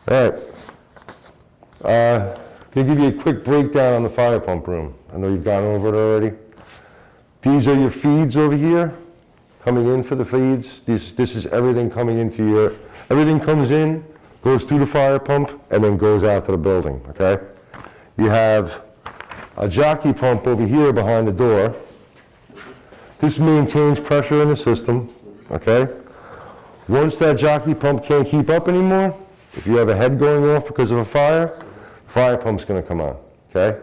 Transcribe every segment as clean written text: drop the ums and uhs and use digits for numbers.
All right. Gonna give you a quick breakdown on the fire pump room. I know you've gone over it already. These are your feeds over here, coming in for the feeds. This is everything coming into your, everything comes in, goes through the fire pump, and then goes out to the building, okay? You have a jockey pump over here behind the door. This maintains pressure in the system, okay? Once that jockey pump can't keep up anymore, if you have a head going off because of a fire pump's gonna come on, okay?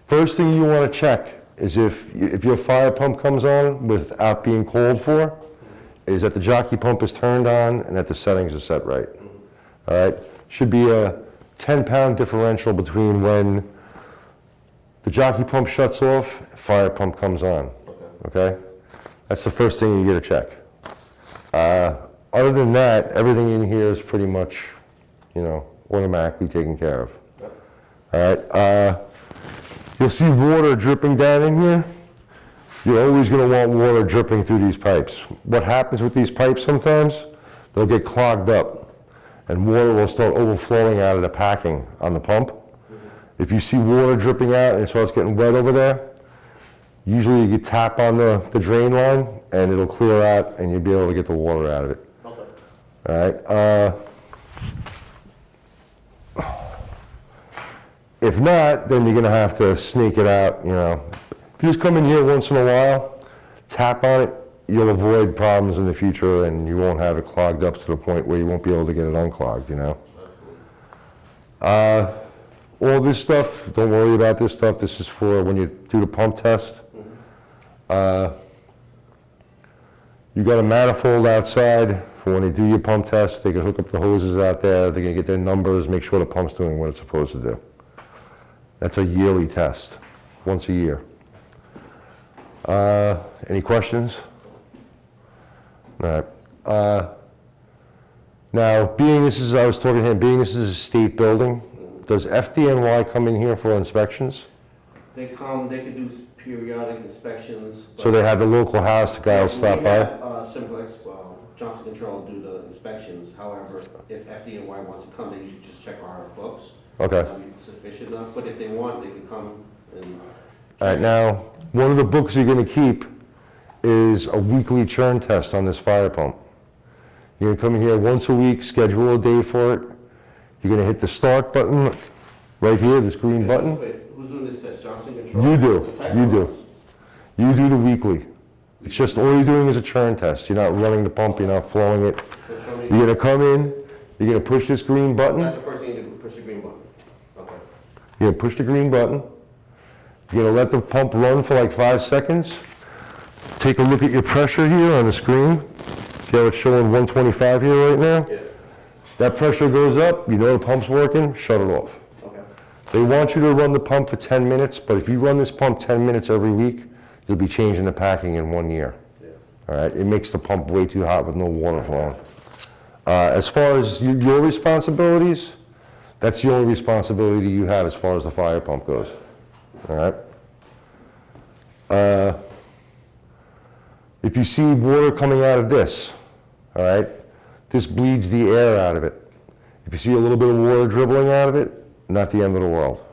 First thing you wanna check is if your fire pump comes on without being called for, is that the jockey pump is turned on and that the settings are set right, all right? Should be a 10-pound differential between when the jockey pump shuts off, fire pump comes on, okay? That's the first thing you gotta check. Other than that, everything in here is pretty much, automatically taken care of. All right, you'll see water dripping down in here. You're always gonna want water dripping through these pipes. What happens with these pipes sometimes, they'll get clogged up and water will start overflowing out of the packing on the pump. If you see water dripping out and it starts getting wet over there, usually you tap on the drain line and it'll clear out and you'll be able to get the water out of it. Okay. All right. If not, then you're gonna have to snake it out, If you just come in here once in a while, tap on it, you'll avoid problems in the future and you won't have it clogged up to the point where you won't be able to get it unclogged, All this stuff, don't worry about this stuff. This is for when you do the pump test. You got a manifold outside for when they do your pump test. They can hook up the hoses out there. They're gonna get their numbers, make sure the pump's doing what it's supposed to do. That's a yearly test, once a year. Any questions? All right. Now, being this is a state building, does FDNY come in here for inspections? They come, they can do periodic inspections. So they have the local house, the guy will stop by? Simplex, Johnson Control do the inspections. However, if FDNY wants to come, they usually just check our books. Okay. That'll be sufficient enough, but if they want, they can come and. All right, now, one of the books you're gonna keep is a weekly churn test on this fire pump. You're gonna come in here once a week, schedule a day for it. You're gonna hit the start button right here, this green button. Wait, who's doing this test, Johnson Control? You do. You do the weekly. It's just, all you're doing is a churn test. You're not running the pump, you're not flowing it. You're gonna come in, you're gonna push this green button. That's the first thing you do, push the green button. Okay. You're gonna push the green button. You're gonna let the pump run for like 5 seconds. Take a look at your pressure here on the screen. See how it's showing 125 here right now? Yeah. That pressure goes up, you know the pump's working, shut it off. Okay. They want you to run the pump for 10 minutes, but if you run this pump 10 minutes every week, you'll be changing the packing in 1 year. Yeah. All right, it makes the pump way too hot with no water flowing. As far as your responsibilities, that's the only responsibility you have as far as the fire pump goes. All right. If you see water coming out of this, all right, this bleeds the air out of it. If you see a little bit of water dribbling out of it, not the end of the world.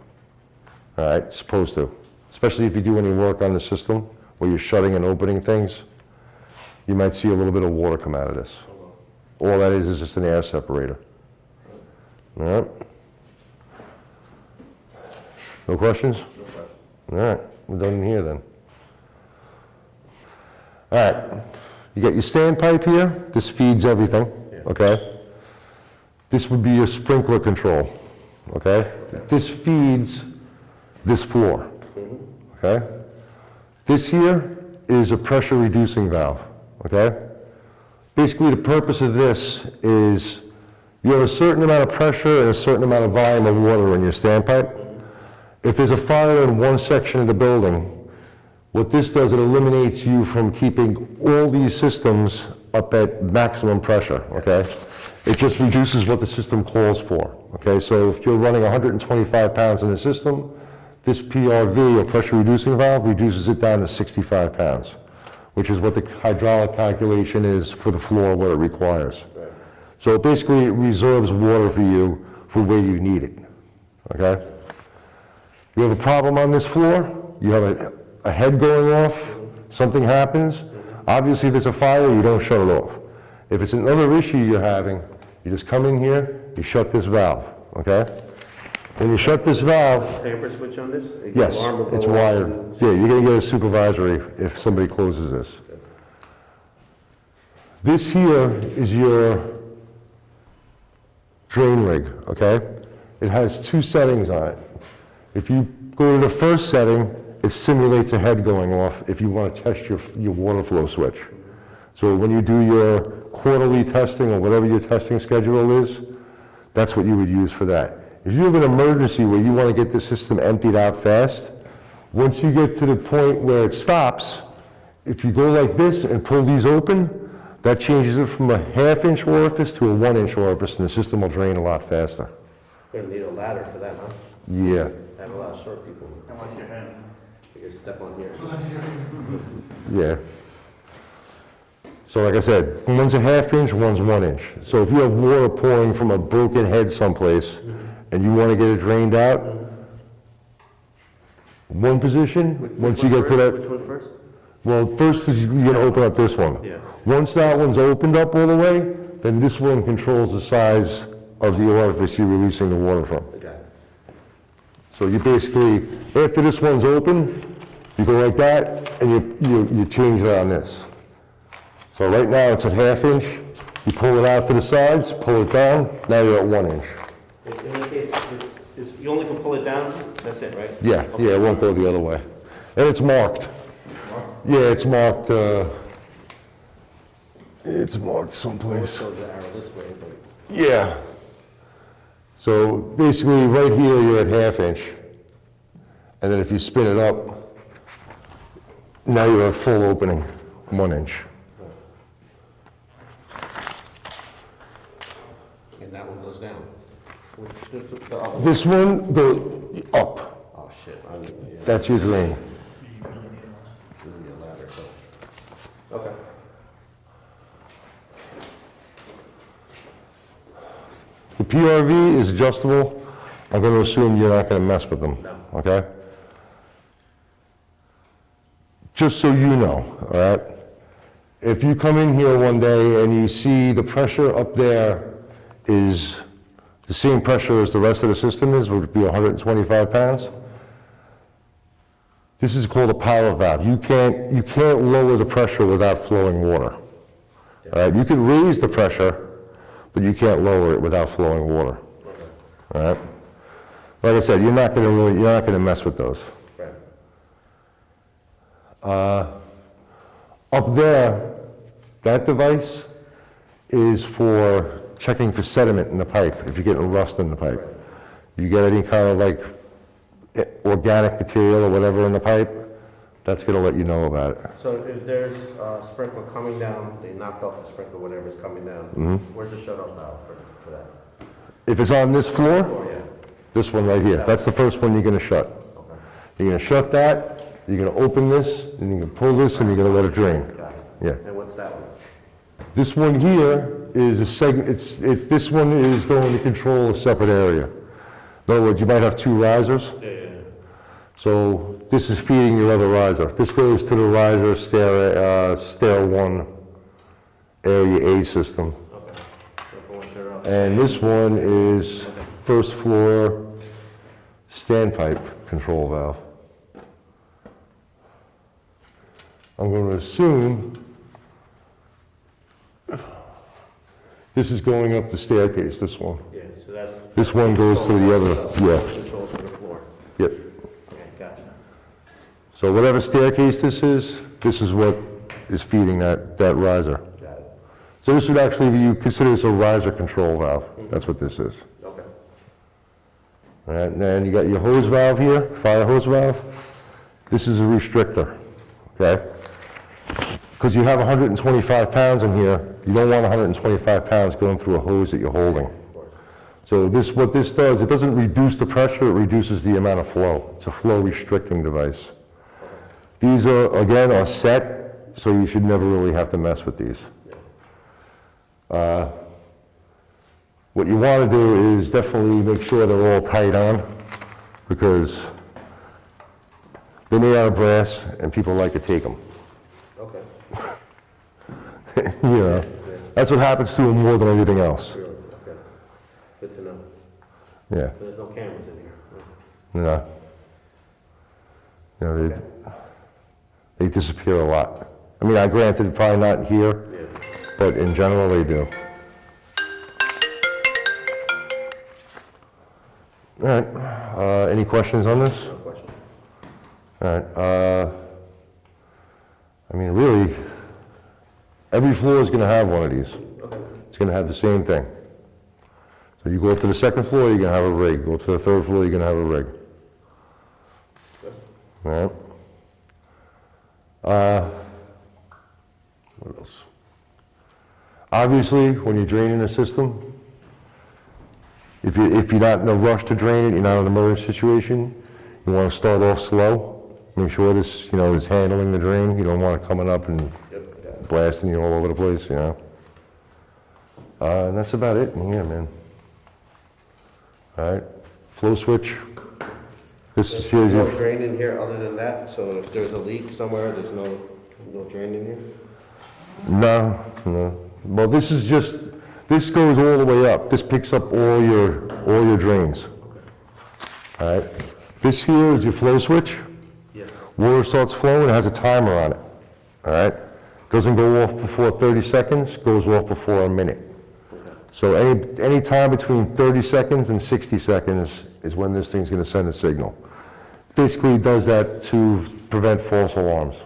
All right, it's supposed to. Especially if you do any work on the system where you're shutting and opening things, you might see a little bit of water come out of this. All that is just an air separator. All right. No questions? No question. All right, we're done in here then. All right, you got your standpipe here. This feeds everything, okay? This would be your sprinkler control, okay? This feeds this floor, okay? This here is a pressure reducing valve, okay? Basically, the purpose of this is you have a certain amount of pressure and a certain amount of volume of water in your standpipe. If there's a fire in one section of the building, what this does, it eliminates you from keeping all these systems up at maximum pressure, okay? It just reduces what the system calls for, okay? So if you're running 125 pounds in the system, this PRV, or pressure reducing valve, reduces it down to 65 pounds, which is what the hydraulic calculation is for the floor, what it requires. So basically it reserves water for you for where you need it, okay? You have a problem on this floor, you have a head going off, something happens, obviously if it's a fire, you don't shut it off. If it's another issue you're having, you just come in here, you shut this valve, okay? When you shut this valve, Tamper switch on this? yes, Alarm will go it's off wired. and- Yeah, you're gonna get a supervisory if somebody closes this. This here is your drain rig, okay? It has 2 settings on it. If you go to the first setting, it simulates a head going off if you want to test your water flow switch. So when you do your quarterly testing or whatever your testing schedule is, that's what you would use for that. If you have an emergency where you want to get the system emptied out fast, once you get to the point where it stops, if you go like this and pull these open, that changes it from a 1/2-inch orifice to a 1-inch orifice, and the system will drain a lot faster. You're gonna need a ladder for that, huh? Yeah. I have a lot of short people. Unless you're him. You can step on here. Yeah. So like I said, one's a 1/2-inch, one's 1-inch. So if you have water pouring from a broken head someplace and you want to get it drained out, one position, once you get to that, Which one first? well, first is you're going to open up this one. Yeah. Once that one's opened up all the way, then this one controls the size of the orifice you're releasing the water from. Okay. So you basically, after this one's open, you go like that, and you change it on this. So right now, it's at 1/2-inch, you pull it out to the sides, pull it down, now you're at 1-inch. It indicates, you only can pull it down, that's it, right? Yeah, yeah, it won't go the other way. And it's marked. Yeah, it's marked someplace. Shows the arrow this way, but Yeah. So basically, right here, you're at 1/2-inch. And then if you spin it up, now you're at full opening, 1-inch. and that one goes down. The other one. This one goes up. Oh, shit. Yeah. That's your drain. This is a ladder, so. Okay. The PRV is adjustable. I'm going to assume you're not going to mess with them, No. okay? Just so you know, all right? If you come in here one day and you see the pressure up there is the same pressure as the rest of the system is, would be 125 pounds. This is called a power valve. You can't lower the pressure without flowing water. All right? You can raise the pressure, but you can't lower it without flowing water. All right? Like I said, you're not going to mess with those. Right. Up there, that device is for checking for sediment in the pipe, if you're getting rust in the pipe. You get any kind of like organic material or whatever in the pipe, that's going to let you know about it. So if there's a sprinkler coming down, they knocked off the sprinkler, whatever's coming down, where's the shut-off valve for that? If it's on this floor, Oh, yeah. this one right here, that's the first one you're going to shut. Okay. You're going to shut that, you're going to open this, and you're going to pull this, and you're going to let it drain. Got it. Yeah. And what's that one? This one here is a segment, this one is going to control a separate area. In other words, you might have 2 risers. Yeah. So this is feeding your other riser. This goes to the riser stair 1 area A system. Okay. So if I want to shut it off. And this one is first floor standpipe control valve. I'm going to assume this is going up the staircase, this one. Yeah, so that's. This one goes to the other, yeah, Control for the floor. yep. Okay, gotcha. So whatever staircase this is what is feeding that riser. Got it. So this would actually be, you consider this a riser control valve. That's what this is. Okay. All right, and then you got your hose valve here, fire hose valve. This is a restrictor, okay? Because you have 125 pounds in here, you don't want 125 pounds going through a hose that you're holding. Of course. So what this does, it doesn't reduce the pressure, it reduces the amount of flow. It's a flow restricting device. These are set, so you should never really have to mess with these. What you want to do is definitely make sure they're all tight on, because they're made out of brass and people like to take them. Okay. You know, that's what happens to them more than anything else. Really? Okay. Good to know. Yeah, There's no cameras in here. no. You know, they disappear a lot. I mean, granted, probably not here, Yeah. but in general, they do. All right, any questions on this? No question. All right, I mean, really, every floor is gonna have one of these. Okay. It's gonna have the same thing. So you go up to the second floor, you're gonna have a rig. Go up to the third floor, you're gonna have a rig. Good. All right? What else? Obviously, when you're draining a system, if you're not in a rush to drain it, you're not in an emergency situation, you wanna start off slow. Make sure this, is handling the drain. You don't want it coming up and Yep. blasting you all over the place, And that's about it in here, man. All right, flow switch. This is There's no your, drain in here other than that, so if there's a leak somewhere, there's no drain in here? no. Well, this is just, this goes all the way up. This picks up all your drains. All right, this here is your flow switch. Yes. Water starts flowing, it has a timer on it. All right, doesn't go off before 30 seconds, goes off before a minute. So any time between 30 seconds and 60 seconds is when this thing's gonna send a signal. Basically, it does that to prevent false alarms.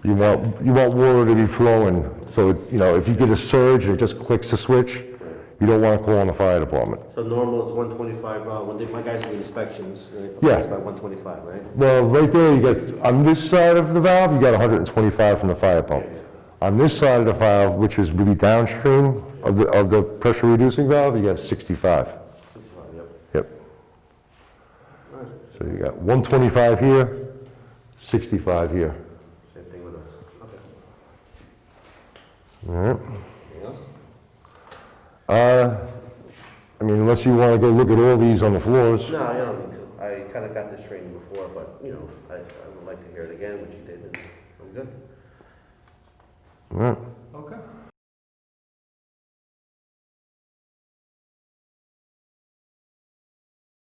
You want water to be flowing, so, if you get a surge and it just clicks the switch, you don't wanna call on the fire department. So normal is 125, when my guys do inspections, Yeah. it's about 125, right? Well, right there, you got, on this side of the valve, you got 125 from the fire pump. On this side of the valve, which is maybe downstream of the pressure reducing valve, you got 65. 65, yep. Yep. All right. So you got 125 here, 65 here. Same thing with us. Okay. All right. Anything else? I mean, unless you want to go look at all these on the floors. No, you don't need to. I kind of got this training before, but, I would like to hear it again, which you did, and I'm good. All right. Okay.